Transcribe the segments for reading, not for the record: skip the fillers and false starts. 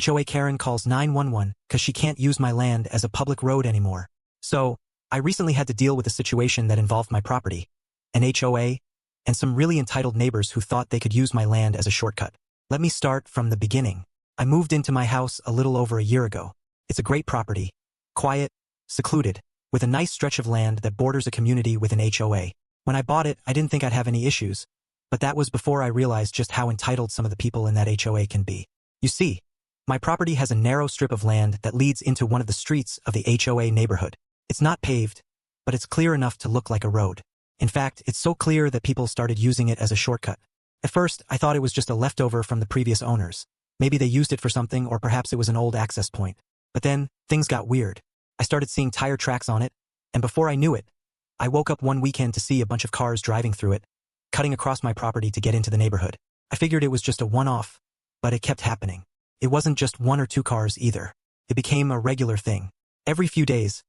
HOA Karen calls 911 because she can't use my land as a public road anymore. So, I recently had to deal with a situation that involved my property, an HOA, and some really entitled neighbors who thought they could use my land as a shortcut. Let me start from the beginning. I moved into my house a little over a year ago. It's a great property, quiet, secluded, with a nice stretch of land that borders a community with an HOA. When I bought it, I didn't think I'd have any issues, but that was before I realized just how entitled some of the people in that HOA can be. You see, my property has a narrow strip of land that leads into one of the streets of the HOA neighborhood. It's not paved, but it's clear enough to look like a road. In fact, it's so clear that people started using it as a shortcut. At first, I thought it was just a leftover from the previous owners. Maybe they used it for something, or perhaps it was an old access point. But then, things got weird. I started seeing tire tracks on it, and before I knew it, I woke up one weekend to see a bunch of cars driving through it, cutting across my property to get into the neighborhood. I figured it was just a one-off, but it kept happening. It wasn't just one or two cars either. It became a regular thing. Every few days,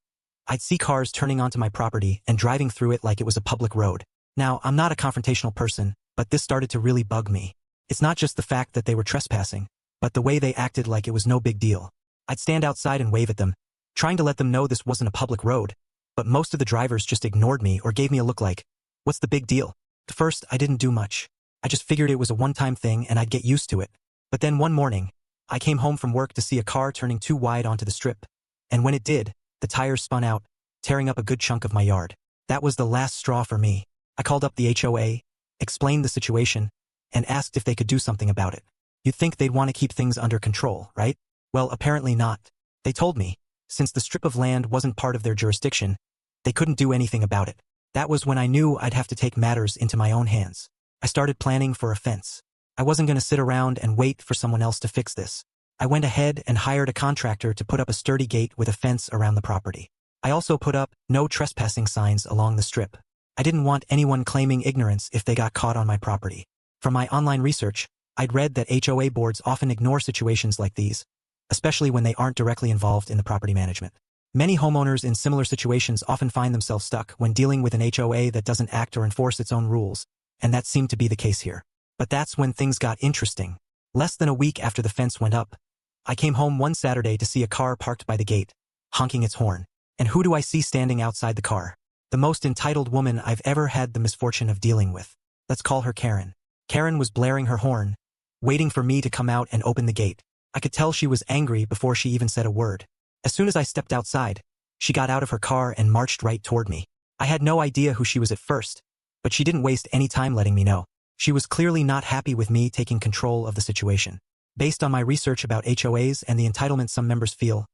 I'd see cars turning onto my property and driving through it like it was a public road. Now, I'm not a confrontational person, but this started to really bug me. It's not just the fact that they were trespassing, but the way they acted like it was no big deal. I'd stand outside and wave at them, trying to let them know this wasn't a public road, but most of the drivers just ignored me or gave me a look like, what's the big deal? At first, I didn't do much. I just figured it was a one-time thing and I'd get used to it. But then one morning, I came home from work to see a car turning too wide onto the strip, and when it did, the tires spun out, tearing up a good chunk of my yard. That was the last straw for me. I called up the HOA, explained the situation, and asked if they could do something about it. You'd think they'd want to keep things under control, right? Well, apparently not. They told me, since the strip of land wasn't part of their jurisdiction, they couldn't do anything about it. That was when I knew I'd have to take matters into my own hands. I started planning for a fence. I wasn't going to sit around and wait for someone else to fix this. I went ahead and hired a contractor to put up a sturdy gate with a fence around the property. I also put up no trespassing signs along the strip. I didn't want anyone claiming ignorance if they got caught on my property. From my online research, I'd read that HOA boards often ignore situations like these, especially when they aren't directly involved in the property management. Many homeowners in similar situations often find themselves stuck when dealing with an HOA that doesn't act or enforce its own rules, and that seemed to be the case here. But that's when things got interesting. Less than a week after the fence went up, I came home one Saturday to see a car parked by the gate, honking its horn. And who do I see standing outside the car? The most entitled woman I've ever had the misfortune of dealing with. Let's call her Karen. Karen was blaring her horn, waiting for me to come out and open the gate. I could tell she was angry before she even said a word. As soon as I stepped outside, she got out of her car and marched right toward me. I had no idea who she was at first, but she didn't waste any time letting me know. She was clearly not happy with me taking control of the situation. Based on my research about HOAs and the entitlement some members feel,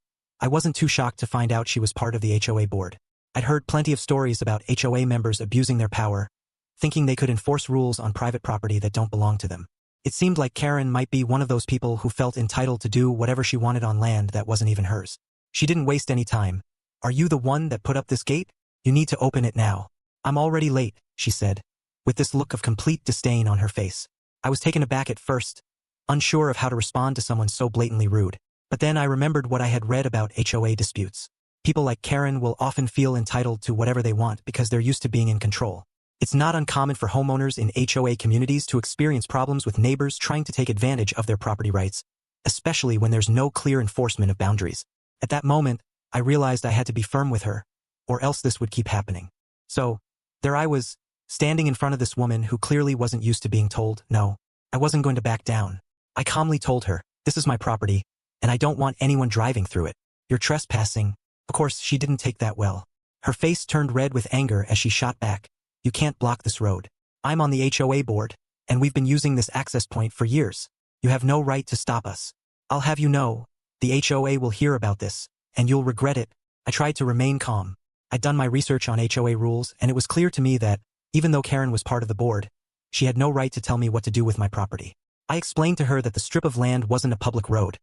I wasn't too shocked to find out she was part of the HOA board. I'd heard plenty of stories about HOA members abusing their power, thinking they could enforce rules on private property that don't belong to them. It seemed like Karen might be one of those people who felt entitled to do whatever she wanted on land that wasn't even hers. She didn't waste any time. Are you the one that put up this gate? You need to open it now. I'm already late, she said, with this look of complete disdain on her face. I was taken aback at first, unsure of how to respond to someone so blatantly rude. But then I remembered what I had read about HOA disputes. People like Karen will often feel entitled to whatever they want because they're used to being in control. It's not uncommon for homeowners in HOA communities to experience problems with neighbors trying to take advantage of their property rights, especially when there's no clear enforcement of boundaries. At that moment, I realized I had to be firm with her, or else this would keep happening. So, there I was, standing in front of this woman who clearly wasn't used to being told no. I wasn't going to back down. I calmly told her, this is my property, and I don't want anyone driving through it. You're trespassing. Of course, she didn't take that well. Her face turned red with anger as she shot back. You can't block this road. I'm on the HOA board, and we've been using this access point for years. You have no right to stop us. I'll have you know, the HOA will hear about this, and you'll regret it. I tried to remain calm. I'd done my research on HOA rules, and it was clear to me that, even though Karen was part of the board, she had no right to tell me what to do with my property. I explained to her that the strip of land wasn't a public road.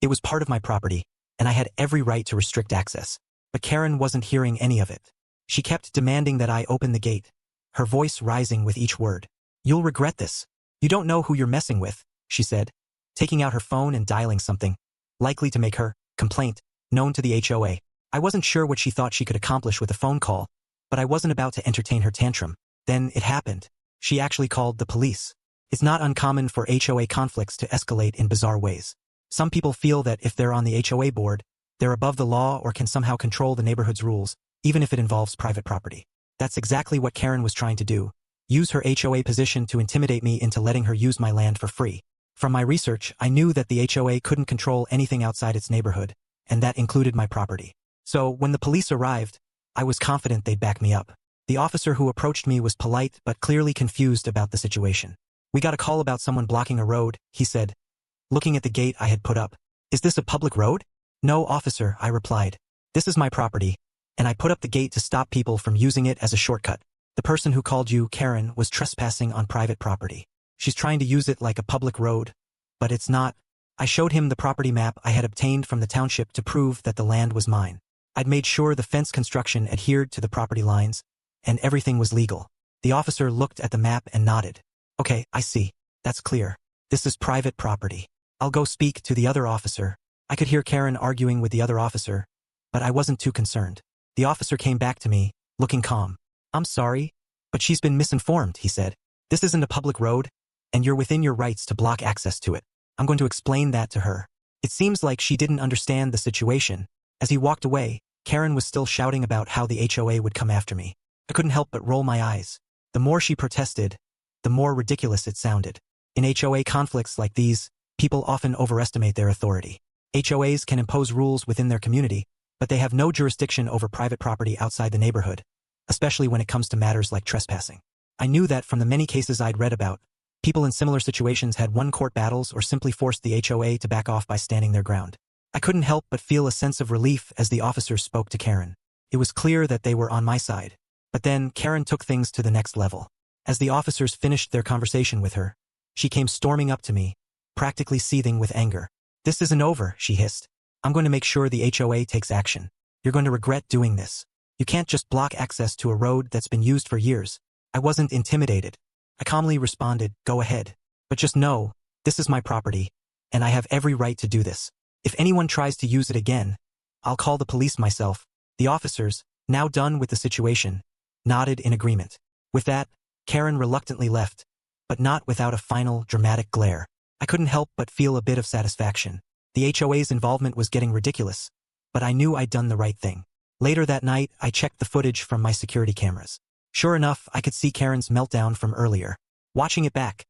It was part of my property, and I had every right to restrict access. But Karen wasn't hearing any of it. She kept demanding that I open the gate, her voice rising with each word. You'll regret this. You don't know who you're messing with, she said, taking out her phone and dialing something, likely to make her complaint known to the HOA. I wasn't sure what she thought she could accomplish with a phone call, but I wasn't about to entertain her tantrum. Then it happened. She actually called the police. It's not uncommon for HOA conflicts to escalate in bizarre ways. Some people feel that if they're on the HOA board, they're above the law or can somehow control the neighborhood's rules, even if it involves private property. That's exactly what Karen was trying to do. Use her HOA position to intimidate me into letting her use my land for free. From my research, I knew that the HOA couldn't control anything outside its neighborhood, and that included my property. So, when the police arrived, I was confident they'd back me up. The officer who approached me was polite but clearly confused about the situation. "We got a call about someone blocking a road," he said, looking at the gate I had put up. "Is this a public road?" "No, officer," I replied. "This is my property, and I put up the gate to stop people from using it as a shortcut. The person who called you, Karen, was trespassing on private property. She's trying to use it like a public road, but it's not." I showed him the property map I had obtained from the township to prove that the land was mine. I'd made sure the fence construction adhered to the property lines, and everything was legal. The officer looked at the map and nodded. "Okay, I see. That's clear. This is private property. I'll go speak to the other officer." I could hear Karen arguing with the other officer, but I wasn't too concerned. The officer came back to me, looking calm. "I'm sorry, but she's been misinformed," he said. "This isn't a public road, and you're within your rights to block access to it. I'm going to explain that to her." It seems like she didn't understand the situation. As he walked away, Karen was still shouting about how the HOA would come after me. I couldn't help but roll my eyes. The more she protested, the more ridiculous it sounded. In HOA conflicts like these, people often overestimate their authority. HOAs can impose rules within their community, but they have no jurisdiction over private property outside the neighborhood, especially when it comes to matters like trespassing. I knew that from the many cases I'd read about, people in similar situations had won court battles or simply forced the HOA to back off by standing their ground. I couldn't help but feel a sense of relief as the officers spoke to Karen. It was clear that they were on my side. But then Karen took things to the next level. As the officers finished their conversation with her, she came storming up to me, practically seething with anger. "This isn't over," she hissed. "I'm going to make sure the HOA takes action. You're going to regret doing this. You can't just block access to a road that's been used for years." I wasn't intimidated. I calmly responded, "Go ahead. But just know, this is my property, and I have every right to do this. If anyone tries to use it again, I'll call the police myself." The officers, now done with the situation, nodded in agreement. With that, Karen reluctantly left, but not without a final, dramatic glare. I couldn't help but feel a bit of satisfaction. The HOA's involvement was getting ridiculous, but I knew I'd done the right thing. Later that night, I checked the footage from my security cameras. Sure enough, I could see Karen's meltdown from earlier. Watching it back,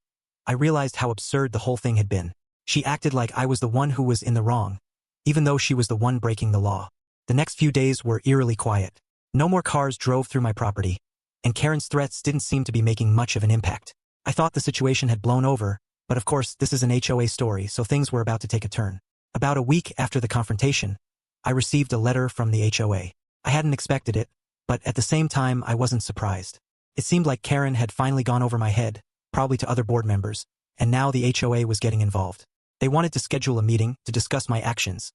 I realized how absurd the whole thing had been. She acted like I was the one who was in the wrong, even though she was the one breaking the law. The next few days were eerily quiet. No more cars drove through my property, and Karen's threats didn't seem to be making much of an impact. I thought the situation had blown over, but of course this is an HOA story, so things were about to take a turn. About a week after the confrontation, I received a letter from the HOA. I hadn't expected it, but at the same time I wasn't surprised. It seemed like Karen had finally gone over my head, probably to other board members, and now the HOA was getting involved. They wanted to schedule a meeting to discuss my actions,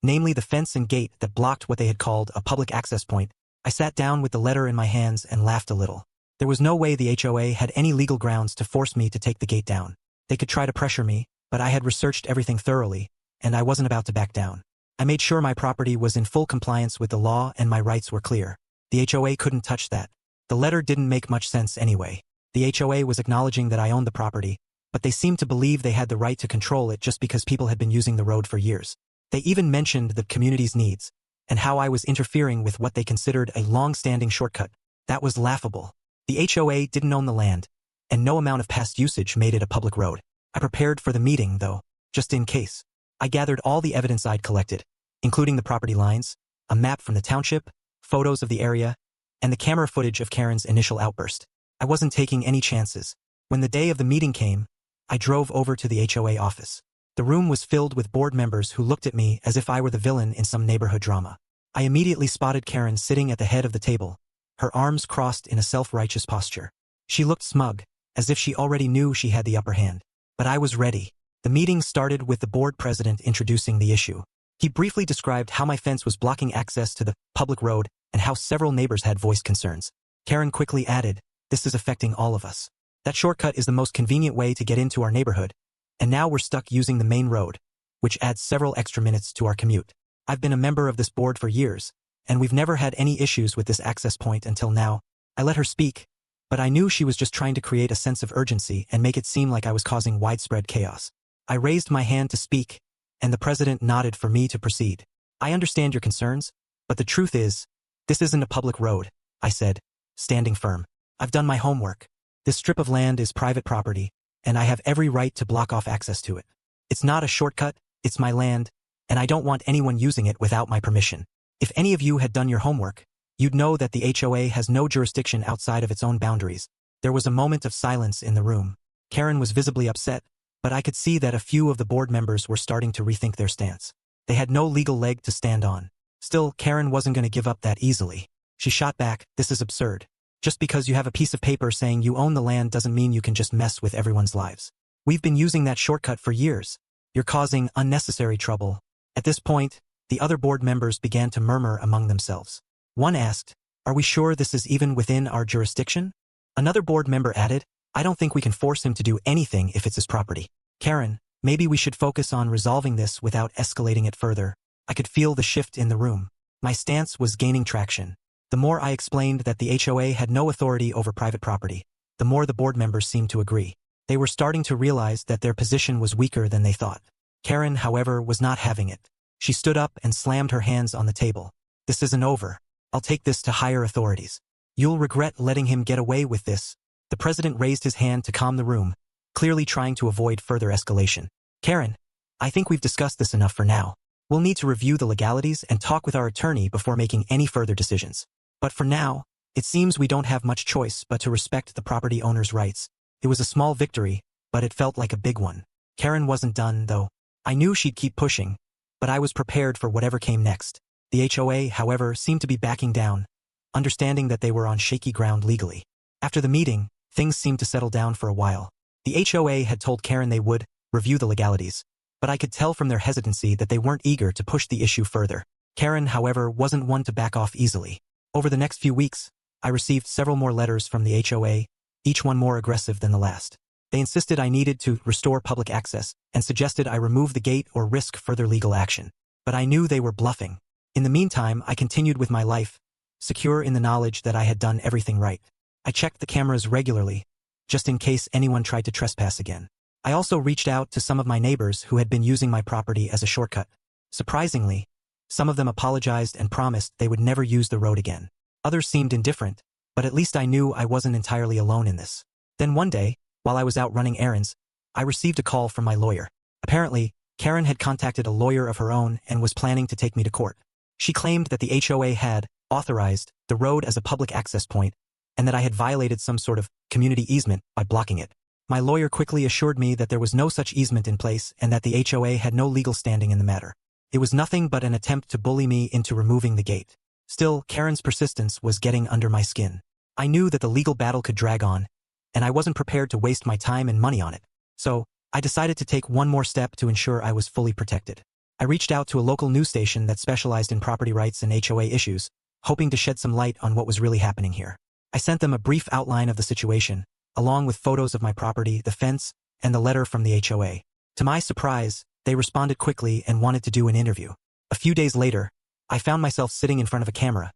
namely the fence and gate that blocked what they had called a public access point. I sat down with the letter in my hands and laughed a little. There was no way the HOA had any legal grounds to force me to take the gate down. They could try to pressure me, but I had researched everything thoroughly, and I wasn't about to back down. I made sure my property was in full compliance with the law and my rights were clear. The HOA couldn't touch that. The letter didn't make much sense anyway. The HOA was acknowledging that I owned the property, but they seemed to believe they had the right to control it just because people had been using the road for years. They even mentioned the community's needs, and how I was interfering with what they considered a long-standing shortcut. That was laughable. The HOA didn't own the land, and no amount of past usage made it a public road. I prepared for the meeting, though, just in case. I gathered all the evidence I'd collected, including the property lines, a map from the township, photos of the area, and the camera footage of Karen's initial outburst. I wasn't taking any chances. When the day of the meeting came, I drove over to the HOA office. The room was filled with board members who looked at me as if I were the villain in some neighborhood drama. I immediately spotted Karen sitting at the head of the table, her arms crossed in a self-righteous posture. She looked smug, as if she already knew she had the upper hand. But I was ready. The meeting started with the board president introducing the issue. He briefly described how my fence was blocking access to the public road and how several neighbors had voiced concerns. Karen quickly added, "This is affecting all of us. That shortcut is the most convenient way to get into our neighborhood, and now we're stuck using the main road, which adds several extra minutes to our commute. I've been a member of this board for years, and we've never had any issues with this access point until now." I let her speak, but I knew she was just trying to create a sense of urgency and make it seem like I was causing widespread chaos. I raised my hand to speak, and the president nodded for me to proceed. I understand your concerns, but the truth is, this isn't a public road, I said, standing firm. I've done my homework. This strip of land is private property, and I have every right to block off access to it. It's not a shortcut, it's my land, and I don't want anyone using it without my permission. If any of you had done your homework, you'd know that the HOA has no jurisdiction outside of its own boundaries. There was a moment of silence in the room. Karen was visibly upset, but I could see that a few of the board members were starting to rethink their stance. They had no legal leg to stand on. Still, Karen wasn't going to give up that easily. She shot back, "This is absurd. Just because you have a piece of paper saying you own the land doesn't mean you can just mess with everyone's lives. We've been using that shortcut for years. You're causing unnecessary trouble." At this point, the other board members began to murmur among themselves. One asked, "Are we sure this is even within our jurisdiction?" Another board member added, "I don't think we can force him to do anything if it's his property." "Karen, maybe we should focus on resolving this without escalating it further." I could feel the shift in the room. My stance was gaining traction. The more I explained that the HOA had no authority over private property, the more the board members seemed to agree. They were starting to realize that their position was weaker than they thought. Karen, however, was not having it. She stood up and slammed her hands on the table. "This isn't over. I'll take this to higher authorities. You'll regret letting him get away with this." The president raised his hand to calm the room, clearly trying to avoid further escalation. "Karen, I think we've discussed this enough for now. We'll need to review the legalities and talk with our attorney before making any further decisions. But for now, it seems we don't have much choice but to respect the property owner's rights." It was a small victory, but it felt like a big one. Karen wasn't done, though. I knew she'd keep pushing, but I was prepared for whatever came next. The HOA, however, seemed to be backing down, understanding that they were on shaky ground legally. After the meeting, things seemed to settle down for a while. The HOA had told Karen they would review the legalities, but I could tell from their hesitancy that they weren't eager to push the issue further. Karen, however, wasn't one to back off easily. Over the next few weeks, I received several more letters from the HOA, each one more aggressive than the last. They insisted I needed to restore public access and suggested I remove the gate or risk further legal action. But I knew they were bluffing. In the meantime, I continued with my life, secure in the knowledge that I had done everything right. I checked the cameras regularly, just in case anyone tried to trespass again. I also reached out to some of my neighbors who had been using my property as a shortcut. Surprisingly, some of them apologized and promised they would never use the road again. Others seemed indifferent, but at least I knew I wasn't entirely alone in this. Then one day, while I was out running errands, I received a call from my lawyer. Apparently, Karen had contacted a lawyer of her own and was planning to take me to court. She claimed that the HOA had authorized the road as a public access point and that I had violated some sort of community easement by blocking it. My lawyer quickly assured me that there was no such easement in place and that the HOA had no legal standing in the matter. It was nothing but an attempt to bully me into removing the gate. Still, Karen's persistence was getting under my skin. I knew that the legal battle could drag on, and I wasn't prepared to waste my time and money on it. So, I decided to take one more step to ensure I was fully protected. I reached out to a local news station that specialized in property rights and HOA issues, hoping to shed some light on what was really happening here. I sent them a brief outline of the situation, along with photos of my property, the fence, and the letter from the HOA. To my surprise, they responded quickly and wanted to do an interview. A few days later, I found myself sitting in front of a camera,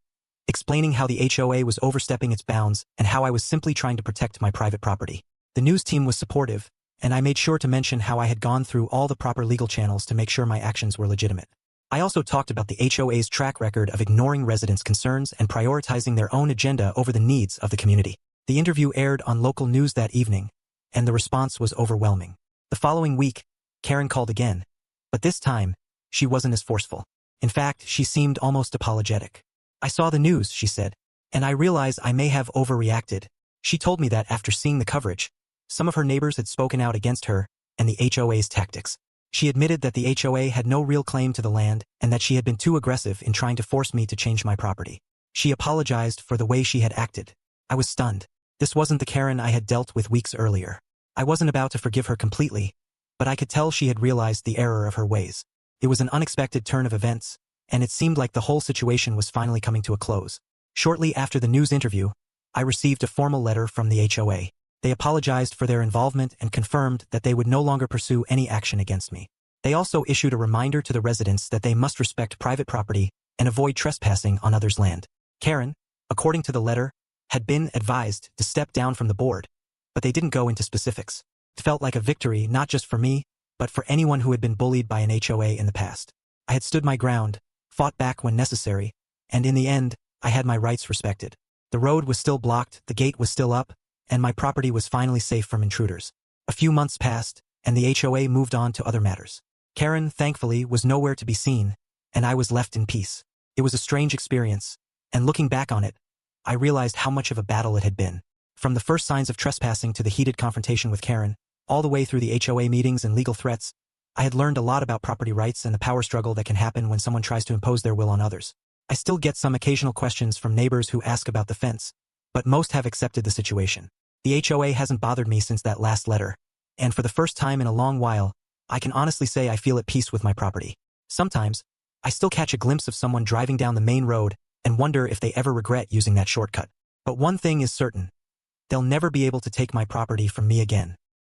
explaining how the HOA was overstepping its bounds and how I was simply trying to protect my private property. The news team was supportive, and I made sure to mention how I had gone through all the proper legal channels to make sure my actions were legitimate. I also talked about the HOA's track record of ignoring residents' concerns and prioritizing their own agenda over the needs of the community. The interview aired on local news that evening, and the response was overwhelming. The following week, Karen called again, but this time, she wasn't as forceful. In fact, she seemed almost apologetic. "I saw the news," she said, "and I realize I may have overreacted." She told me that after seeing the coverage, some of her neighbors had spoken out against her and the HOA's tactics. She admitted that the HOA had no real claim to the land and that she had been too aggressive in trying to force me to change my property. She apologized for the way she had acted. I was stunned. This wasn't the Karen I had dealt with weeks earlier. I wasn't about to forgive her completely, but I could tell she had realized the error of her ways. It was an unexpected turn of events, and it seemed like the whole situation was finally coming to a close. Shortly after the news interview, I received a formal letter from the HOA. They apologized for their involvement and confirmed that they would no longer pursue any action against me. They also issued a reminder to the residents that they must respect private property and avoid trespassing on others' land. Karen, according to the letter, had been advised to step down from the board, but they didn't go into specifics. It felt like a victory not just for me, but for anyone who had been bullied by an HOA in the past. I had stood my ground, fought back when necessary, and in the end, I had my rights respected. The road was still blocked, the gate was still up, and my property was finally safe from intruders. A few months passed, and the HOA moved on to other matters. Karen, thankfully, was nowhere to be seen, and I was left in peace. It was a strange experience, and looking back on it, I realized how much of a battle it had been. From the first signs of trespassing to the heated confrontation with Karen, all the way through the HOA meetings and legal threats, I had learned a lot about property rights and the power struggle that can happen when someone tries to impose their will on others. I still get some occasional questions from neighbors who ask about the fence, but most have accepted the situation. The HOA hasn't bothered me since that last letter, and for the first time in a long while, I can honestly say I feel at peace with my property. Sometimes, I still catch a glimpse of someone driving down the main road and wonder if they ever regret using that shortcut. But one thing is certain, they'll never be able to take my property from me again.